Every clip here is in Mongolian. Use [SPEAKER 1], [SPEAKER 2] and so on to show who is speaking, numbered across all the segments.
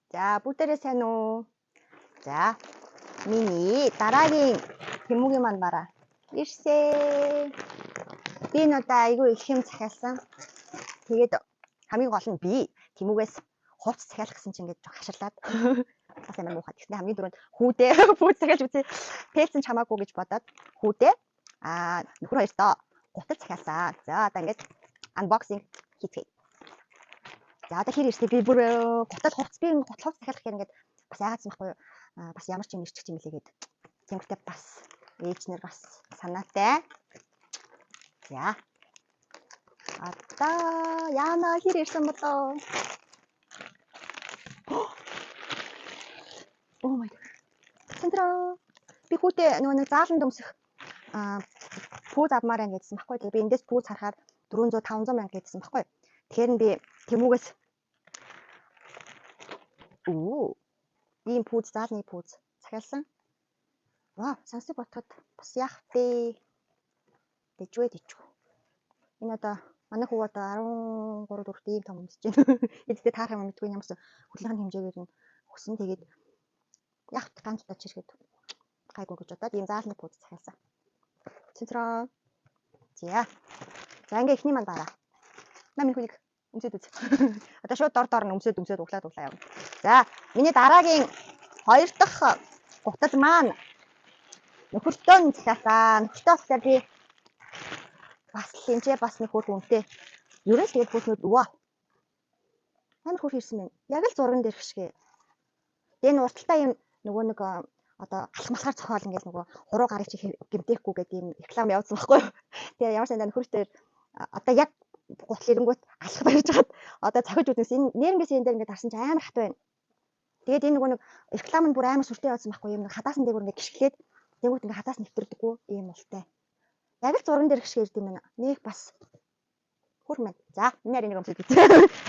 [SPEAKER 1] За, бүгдээрээ сайн уу? За, миний дараагийн тэмүүгийн манд бараа. Ирсээ. Би энэ удаа айгүй их юм захиалсан. Тэгээд хамгийн гол нь би тэмүүгээс хувц захиалах гэсэн чинь ингээд хаширлаад бас амар муухай. Тэгснэ хамгийн дөрөнд хүүдээ хүүд захиалж үзье. Пэлсэн ч хамаагүй гэж бодоод хүүдээ нөхөр хоёртоо гутал захиалсан. За, одоо ингээд unboxing хийцгээе. За одоо хэр ирсний би бүр гутал хувц би гутал хувц захиалах гэхээр ингээд бас яагаад юм бэ? Бас ямар ч юм ирчих юм лээ гээд тэмхтэй бас ээжнэр бас санаатай. За. Одоо яана хэр ирсэн болоо? Oh my god. Цэнтраа. Би хүүтэй нөгөө нэг заалан дөмсөх пүүз авмаар байна гэдсэн баггүй. Тэгээ би эндээс пүүз харахаар 400 500 мянга гэдсэн баггүй. Тэгэхээр би тэмүүгээс ийм пүүз заалны пүүз захиалсан. Вау, сансыг ботход бас яах вэ? Дэжвэ. Энэ одоо манай хүү одоо 13 4-т ийм том өмсөж байна. Эцэстээ таарах юм мэдгүй ямарсан хөдөлгөөний хэмжээгээр нь өгсөн. Тэгээд яг ганц удаа чирхэд гайгүй гэж бодоод ийм заалны пүүз захиалсан. Цэнтраа. За. За ингээ ихний манд бараа. Намын хүнийг өмсөд үз. Одоо шууд дор нь өмсөд углаад явна. За, миний дараагийн 2 дахь гутал маань нөхөртөө захиалсан. Нөхөртөө болохоор би бас линчээ бас нэг хөрх үнэтэй. Ерөн л тэгээд хүүснүүд вау. Амар хөрх ирсэн байна. Яг л зурган дээр гიშгэ. Тэгээ н урталтай юм нөгөө нэг одоо алах малахаар цохол ингээл нөгөө хуруу гарыг чи гэмтээхгүй гэдэг юм реклам явуулсан байхгүй юу. Тэгээ ямар сандаа нөхөртөө одоо яг гутал ирэнгүүт алах барьж хагаад одоо цохиж үзнээс энэ нэрнгээс энэ дээр ингээд харсан чи амар хат байна. Тэгээд энэ нөгөө нэг реклам нь бүр амар сүртэй явуулсан байхгүй юм. Хадаасан дээгүүр ингээд гიშгэлээд тэнгуут ингээд хадаас нэвтрдэггүй ийм ултай. Яг л зурган дээр гიშгэ ирд юм байна. Нэг бас хөр мэн. За, энэ нэг өмсөд үз.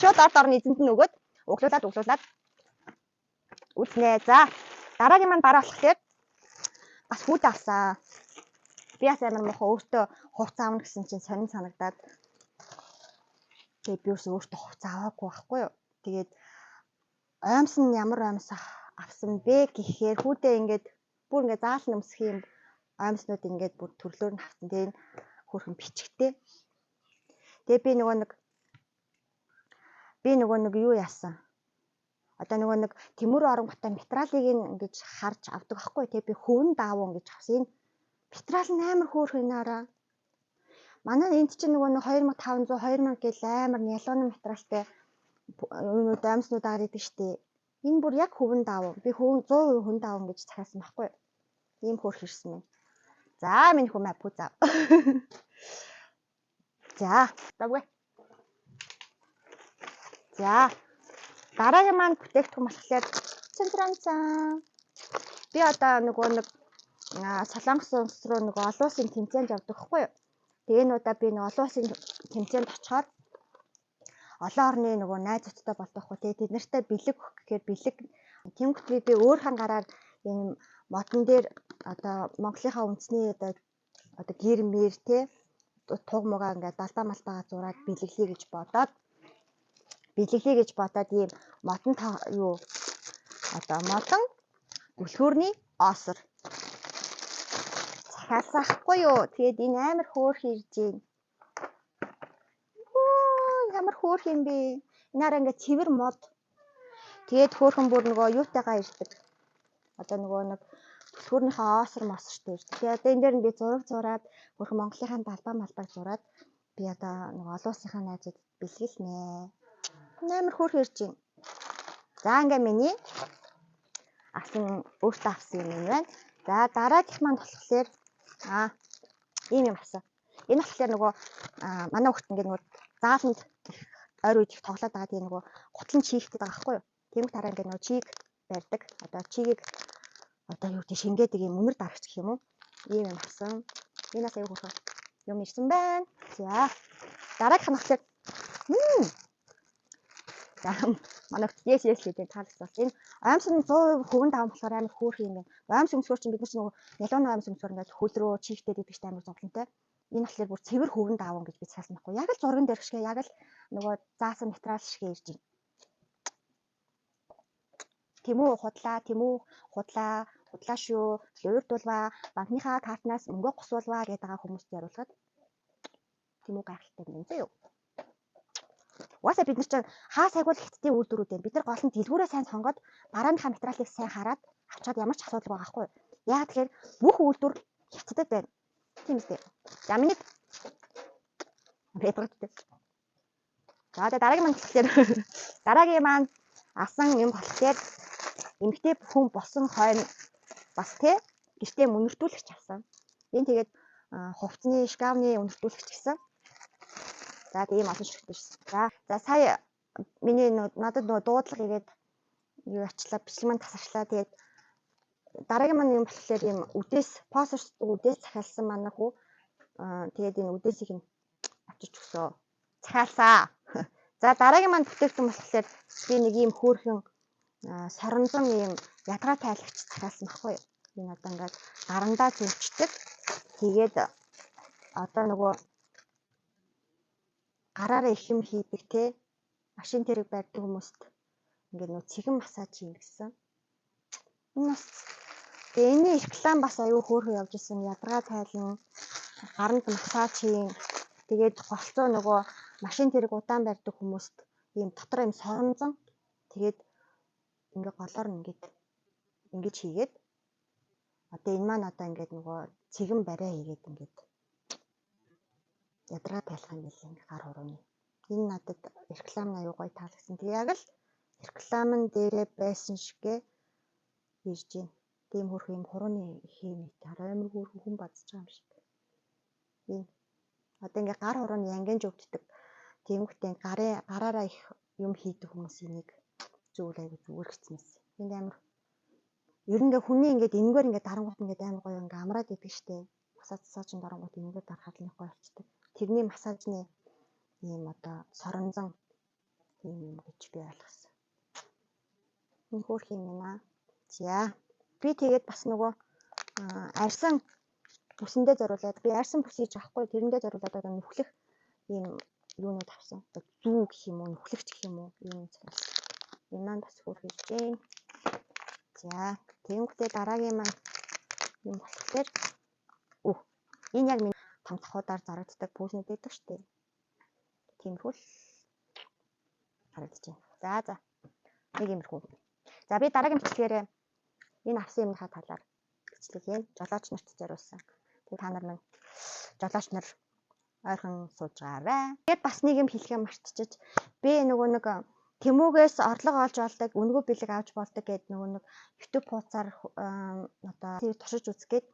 [SPEAKER 1] Шууд орд эзэнд нь өгөөд углуулад үзнэ. За, дараагийн маань бараа болохоор бас хүүд авсан. Би бас амар мохоо өөртөө хувц аавна гэсэн чинь сонин санагдаад тэгээд би өөртөө хувц аваагүй байхгүй юу. Тэгээд оймс нь ямар оймс авсан бэ гэхээр хүүдээ ингээд бүр ингээд заалан өмсөх юм оймснууд ингээд бүр төрлөөр нь авсан. Тэгээд хөрхөн бичгтэй. Тэгээд би нөгөө нэг юу яасан? Одоо нөгөө нэг тэмүүр оронготой материалыг ингэж харж авдаг байхгүй. Тэгээд би хөвн даавуу ингэж авсан. Энэ материал нь амар хөөрхөн наараа. Манай энд чинь нөгөө нэг 2500 2000 гэл амар нялон материалтай юмуд амьснууд аадаг штеп. Энэ бүр яг хөвн даавуу. Би 100% хөвн даавуу гэж захиалсан байхгүй. Ийм хөөрх ирсэн байна. За минь хүмээ пүүзав. За, дагвэ. За. Дараагийн маань бүтээгдэхүүн болохоор цэнтранцаа. Би одоо нөгөө нэг Солонгос улс руу нөгөө олон улсын тэмцээнд явдаг хгүй юу. Тэгээ энэ удаа би нөгөө олон улсын тэмцээнд очихоор олон орны нөгөө найзуудтай болдог хгүй. Тэгээ тэд нартай бэлэг өгөх гэхээр бэлэг тэнгуут би өөрхөн гараар энэ модон дээр одоо Монголынхаа үндэсний одоо гэр мэр те туг мугаа ингээд далбаа малбагаа зураад бэлэглэе гэж бодоод ийм модон модон гөлхөөрний оосор захиалсан ахгүй юу. Тэгээд энэ амар хөөрх ирж байна. Ямар хөөрх юм бэ? Энаараа ингээд цэвэр мод. Тэгээд хөөрхөн бүр нөгөө юутайгаа ирдэг. Одоо нөгөө нэг гөлхөөрнийхөө оосор мосортой ирдэг. Тэгээд энэ дээр нь би зураг зураад хөөрхөн Монголынхаа далбаа малбаг зураад би одоо нөгөө олон улсынхаа найзууд бэлгэлнэ. Амар хөөрх ирж байна. За ингээ миний өөртөө авсан юм байна. За дараагийнх маань болохоор ийм юм авсан. Энэ болохоор нөгөө манай хүүхд ингээд нөгөө зааланд ойр үед их тоглоод байгаа тийм нөгөө гутлан чийгтэй байгаа байхгүй юу. Тэмэг тараа ингээд нөгөө чийг барьдаг. Одоо чигийг одоо юу гэдэг шингээдэг юм үнэр дарагч гэх юм уу. Ийм юм авсан. Энэ бас аяг хөөрхөн юм ирсэн байна. За дараагийнх нь болохоор за манай yes гэдэг таалагдсан. Энэ аимс нь 100% хөвөн даам болохоор амар хөөрх юм байна. Аимс өмсгөр чинь бид нар чинь нөгөө нялон аимс өмсгөр ингээд хөл рүү чийгтэй гэдэг чинь амар зовлонтой. Энэ болохоор бүр цэвэр хөвөн дааван гэж би цаасан байхгүй. Яг л зурган дээр гიშгэ яг л нөгөө заасан материал шигэ ирж байна. Тэмүү худлаа шүү. Уурдуулваа, банкныхаа картнаас мөнгө госуулваа гэдэг байгаа хүмүүст яриулахад Тэмүү гайхалтай юм зөө юу. Угаасаа бид нар чинь хаа сайгуул хятадын үйлдвэрүүд байна. Бид нар гол нь дэлгүүрээ сайн сонгоод барааныхаа материалыг сайн хараад авчаад ямар ч асуудал байгаа байхгүй юу. Яагаад тэгэхээр бүх үйлдвэр хятадд байна. Тийм үстэй. За миний редготтэй. За дараагийн маань болохоор дараагийн маань асан юм болохоор эмгтэй хүн болсон хойно бас тий гэртээ үнэртүүлэгч авсан. Энэ тэгээд хувцсны шкафны үнэртүүлэгч гэсэн. За тийм олон шигтэй шээ. За сая миний надад нөгөө дуудлага игээд юу ачлаа бичлэг маань тасарчлаа. Тэгээд дараагийн маань юм болохоор юм үдээс пост үдээс захиалсан манай хүү. Тэгээд энэ үдээсийг нь авчиж өгсөө. Захиалсаа. За дараагийн маань бүтээгдэхүүн болохоор би нэг ийм хөөрхөн соронзон ийм ядгаа тайлагч захиалсан баггүй юу. Энэ одоо ингээд гарандаа зэмчдэг. Тэгээд одоо нөгөө гараараа их юм хийдэг те машин тэрэг барьдаг хүмүүст ингээд нөө цэгэн массаж хийн гэсэн. Энэ бас тэгээ энэ реклам бас аюу хөөрхөн явж исэн ядгаа тайлан гаранд массаж хийн. Тэгээд голцоо нөгөө машин тэрэг удаан барьдаг хүмүүст ийм дотор юм соронзон тэгээд ингээ голоор нь ингэж хийгээд одоо энэ маань одоо ингээд нөгөө цэгэн бариа хийгээд ингээд ядраа тайлах юм билээ ингээ гар хурууны. Энэ надад реклам аюу гоё таалагдсан. Тэг яг л рекламын дээрээ байсан шигэ ирж байна. Тийм хөрх юм хурууны хэмэт амар хөрх хүн бадж байгаа юм шиг. Энэ одоо ингээ гар хурууны ангинж өвддөг. Тиймхтэй гараараа их юм хийдэг хүмүүс энийг зөвлөө аягүй зүгээр хэцнээс. Энд амар ер нь ингээ хүний ингээд энэгээр ингээ дарангууд ингээ амар гоё ингээ амраад идэг штэ. Массажын дарангууд энэгээр дарахад нэг гоё болчтой. Тэрний массажны ийм одоо соронзон ийм юм гэж би ойлгосон. Энэ хөөрх юм байна. За би тэгээд бас нөгөө арьсан бүсэндээ зориулаад би арьсан бүс хийж авахгүй тэрэндээ зориулаад одоо нүхлэх ийм юунууд авсан. Зүү гэх юм уу, нүхлэгч гэх юм уу юм зэрэг. Энэ маань бас хөөрх хийж байна. За тэгвэл дараагийн маань юм болохоор энэ яг миний том цохуудаар зарагддаг пүүснүүд байдаг шүү дээ. Тиймэрхүү харагдаж байна. За нэг иймэрхүү. За би дараагийн бичлэгээрээ энэ авсан юмнийхаа талаар бичлэг хийн. Жолооч нарт зориулсан. Тэгээ та нар минь жолооч нар ойрхон сууж байгаарай. Тэгээд бас нэг юм хэлхээ мартчихэж би нөгөө нэг Тэмүүгээс орлого олж болдог, үнэгүй бэлэг авч болдог гэдэг нөгөө нэг YouTube хуудасаар одоо туршиж үзгээд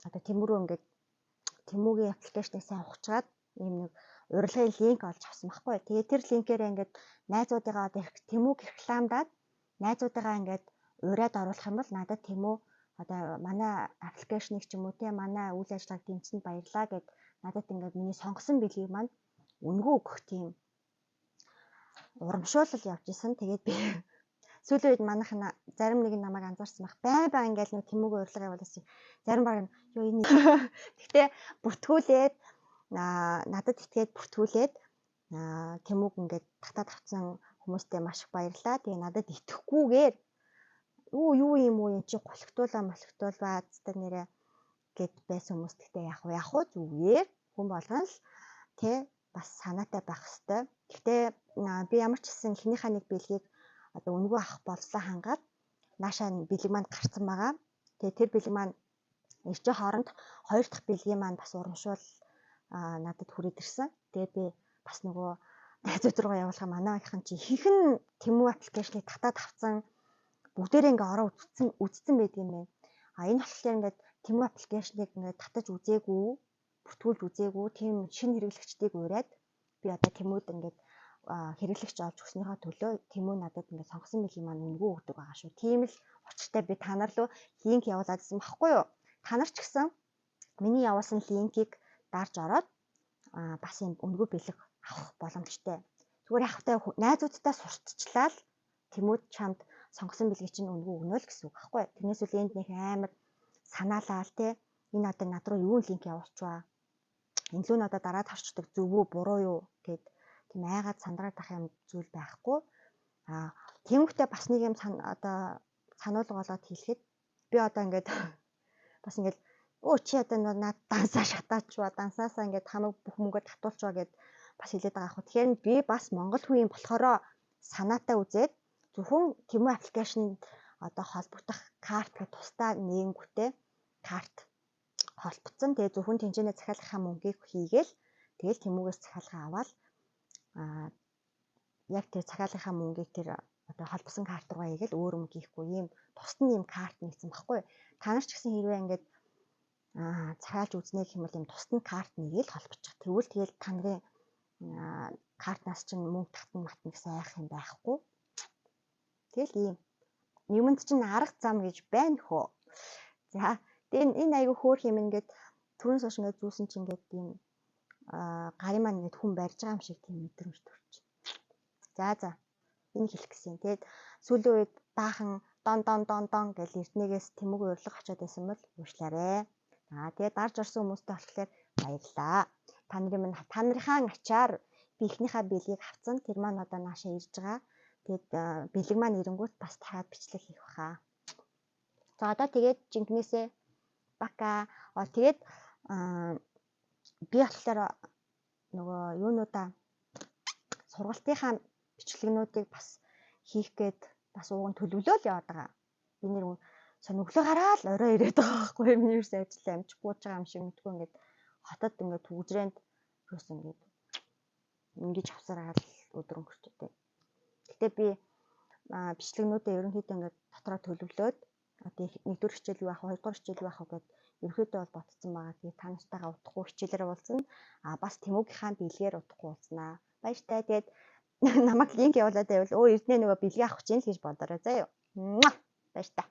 [SPEAKER 1] одоо Тэмүрөө ингээд Тэмүүгийн аппликейшнийг сайн ухчаад ийм нэг урилгын линк олж авсан байхгүй. Тэгээд тэр линкээрээ ингээд найзуудыгаа одоо Тэмүүг рекламдаад найзуудыгаа ингээд ураад оруулах юм бол надад Тэмүү одоо манай аппликейшнийг ч юм уу те манай үйл ажиллагааг дэмжсэнд баярлаа гэд надад ингээд миний сонгосон бэлгийг маань үнэгүй өгөх тийм урамшуулал явж исэн. Тэгээд би сүүлийн үед манайх зарим нэг намайг анзаарсан байх. Бай ингээл нэг Тэмүүгийн урилга явуулсан. Зарим баг ёо энэ. Гэхдээ бүртгүүлээд надад итгээд бүртгүүлээд Тэмүүг ингээд татаад авсан хүмүүстээ маш их баярлаа. Тэгээ надад итгэхгүйгээр юу юм уу эн чи гулхтуулаа цдаг нэрэ гэд байсан хүмүүст гэхдээ яг уу зүгээр хүн болгон л тэ бас санаатай байх хэвээр. Гэхдээ би ямар ч гэсэн эхнийхээ нэг бэлгийг одоо үнэгүй авах болцоо хангаад наашаа бэлэг маань гарсан байгаа. Тэгээ тэр бэлэг маань ирчээ хооронд хоёр дахь бэлгийн маань бас урамшуул надад хүрээд ирсэн. Тэгээ би бас нөгөө найзууд руу явуулах манайхан чи ихэнх Тэмүү аппликейшнийг татаад авсан бүгдээрээ ингээ ороо үзсэн байдаг юм байна. Энэ болохоор ингээд Тэмүү аппликейшнийг ингээ татаж үзээгүй, бүртгүүлж үзээгүй тийм шинэ хэрэглэгчдийг ураад би одоо Тэмүүд ингээд хэрэглэгч олж өгснийхөө төлөө Тэмүү надад ингээд сонгосон бэлгийн маань үнэгүй өгдөг байгаа шүү. Тийм л учиртай би та нар руу линк явуулаадсан баггүй юу? Та нар ч гэсэн миний явуулсан линкийг дарж ороод бас юм үнэгүй бэлэг авах боломжтой. Зүгээр явахтай найзуудтай сурталчлаа л Тэмүүд чамд сонгосон бэлгийг чинь үнэгүй өгнө л гэсэн үг байхгүй. Тэрнээс үл энд нэг амар санаалаа л те энэ одоо над руу юу линк явуулчихваа. Энэ л надад дараа тарчдаг зөв үү буруу юу гэд тийм айгаад сандраад ах юм зүйл байхгүй. Тэнгүүтээ бас нэг юм одоо сануулга болоод хэлэхэд би одоо ингээд бас ингээд чи одоо над дансаа шатаачва дансаасаа ингээд хамаг бүх мөнгөөр татуулчваа гэд бас хэлээд байгаа аах. Тэгэхээр би бас монгол хүн юм болохоро санаатай үзээд зөвхөн Тэмүү аппликейшнд одоо холбогдох карт гэх тусдаа нэгэнгүүтээ карт холбогдсон. Тэгээ зөвхөн тэнцэнэ захиалгахаа мөнгийг хийгээл тэгэл Тэмүүгээс захиалга аваад яг тэр захиалгахаа мөнгийг тэр одоо холбосон карт руугаа хийгээл өөр мөнгө хийхгүй ийм тусдын ийм карт нэгсэн баггүй. Та нар ч гэсэн хэрвээ ингээд захиалж үзнэ гэх юм бол ийм тусдын карт нэгээл холбочих. Тэгвэл тэгэл та нарын картнаас чинь мөнгө татна матна гэсэн айх юм байхгүй. Тэгэл ийм юмд чинь арга зам гэж байна хөө. За тэгээ энэ айгу хөөх юм ингээд түрүүнс хойш ингээд зүүсэн чинь ингээд ийм гарын маань ингээд хүн барьж байгаа юм шиг тийм мэдрэмж төрч. За энэ хэлэх гэсэн. Тэгээд сүүлийн үед баахан дон гэж эртнээс Тэмүүг урилга очиод байсан бол уушлаарэ. Тэгээд дарж орсон хүмүүстэй болохоор баярлаа. Та нарынхаа ачаар би ихнийхээ бэлгийг авцсан. Тэр маань одоо наашаа ирж байгаа. Тэгээд бэлэг маань ирэнгүүт бас дахиад бичлэг хийх баха. За одоо тэгээд жинкнээсээ бака. Тэгээд би болохоор нөгөө юунуудаа сургалтынхаа бичлэгнүүдийг бас хийх гээд бас ууган төлөвлөө л яваад байгаа. Би нэр өглөө гараад орой ирээд байгаа байхгүй миний ерөөс ажил амжихгүй байгаа юм шиг мэдгүй ингээд хотод ингээд төгжрээнд ерөөс ингээд ингэж авсараад өдөр өнгөрчтэй. Гэтэ би бичлэгнүүдээ ерөнхийдөө ингээд дотроо төлөвлөөд одоо нэгдүгээр хичээл юу авах, хоёрдугаар хичээл юу авах гэдээ ерөнхийдөө бол ботцсон байгаа. Тэгээд та нартайгаа удахгүй хичээлээр уулзна. Бас Тэмүүгийнхаа бэлгээр удахгүй уулзнаа. Баяртай. Тэгээд намайг линк явуулаад байвал Эрдэнэ нөгөө бэлгээ авах гэж байна л гэж бодорой заа юу. Баяртай.